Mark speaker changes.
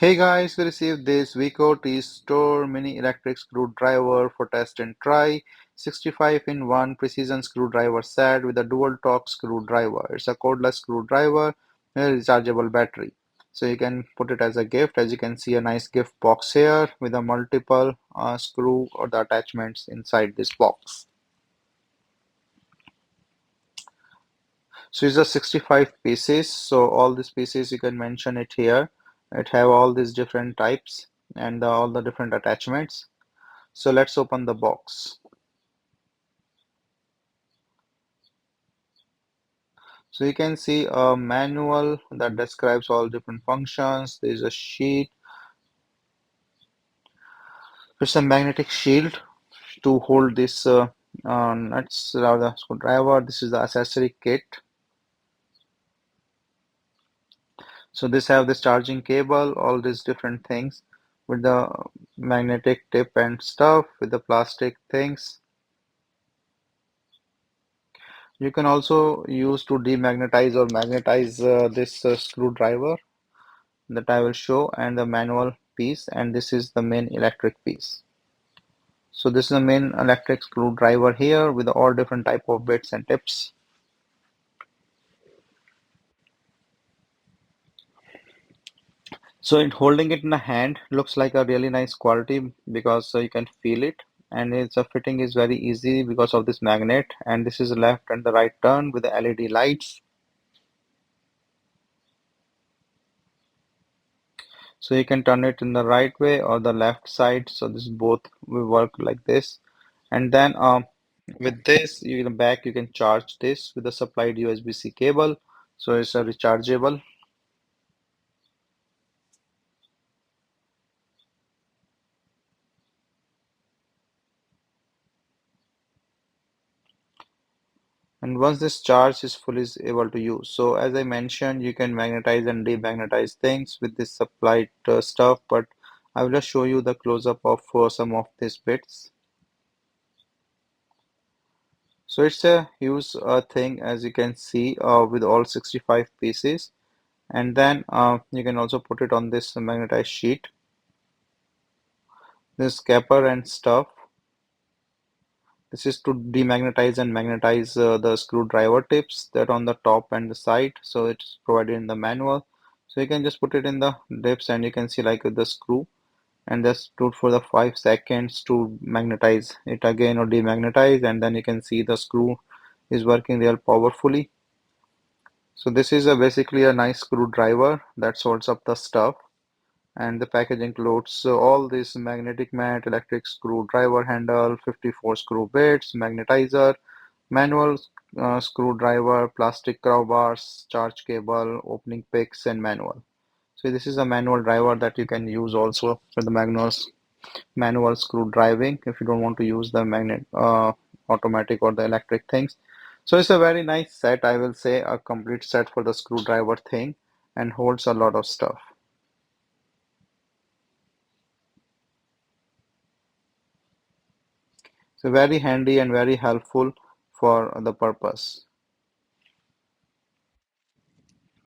Speaker 1: Hey guys, we received this VECO-T store mini electric screwdriver for test and try. 65 in 1 precision screwdriver set with a dual torque screwdriver. It's a cordless screwdriver with a rechargeable battery. So you can put it as a gift. As you can see, a nice gift box here with a multiple screw or the attachments inside this box. So it's a 65 pieces. So all these pieces you can mention it here. It have all these different types and all the different attachments. So let's open the box. So you can see a manual that describes all different functions. There is a sheet. It's a magnetic shield to hold this nuts or the screwdriver. This is the accessory kit. So this have this charging cable, all these different things with the magnetic tip and stuff with the plastic things. You can also use to demagnetize or magnetize this screwdriver that I will show, and the manual piece, and this is the main electric piece. So this is the main electric screwdriver here with all different type of bits and tips. So holding it in the hand looks like a really nice quality because you can feel it, and its fitting is very easy because of this magnet, and this is the left and the right turn with the LED lights. So you can turn it in the right way or the left side. So this both will work like this. And then with this, in the back, you can charge this with a supplied USB-C cable. So it's a rechargeable. And once this charge is fully able to use. So as I mentioned, you can magnetize and demagnetize things with this supplied stuff. But I will just show you the close-up of some of these bits. So it's a huge thing, as you can see, with all 65 pieces. And then you can also put it on this magnetized sheet, this capper and stuff. This is to demagnetize and magnetize the screwdriver tips that on the top and the side. So it's provided in the manual. So you can just put it in the dips and you can see like the screw, and just do it for the 5 seconds to magnetize it again or demagnetize, and then you can see the screw is working real powerfully. So this is basically a nice screwdriver that sorts up the stuff. And the package includes all this magnetic mat, electric screwdriver handle, 54 screw bits, magnetizer, manual screwdriver, plastic crowbars, charge cable, opening picks, and manual. So this is a manual driver that you can use also for the manual screw driving if you don't want to use the magnet automatic or the electric things. So it's a very nice set, I will say, a complete set for the screwdriver thing, and holds a lot of stuff. So very handy and very helpful for the purpose.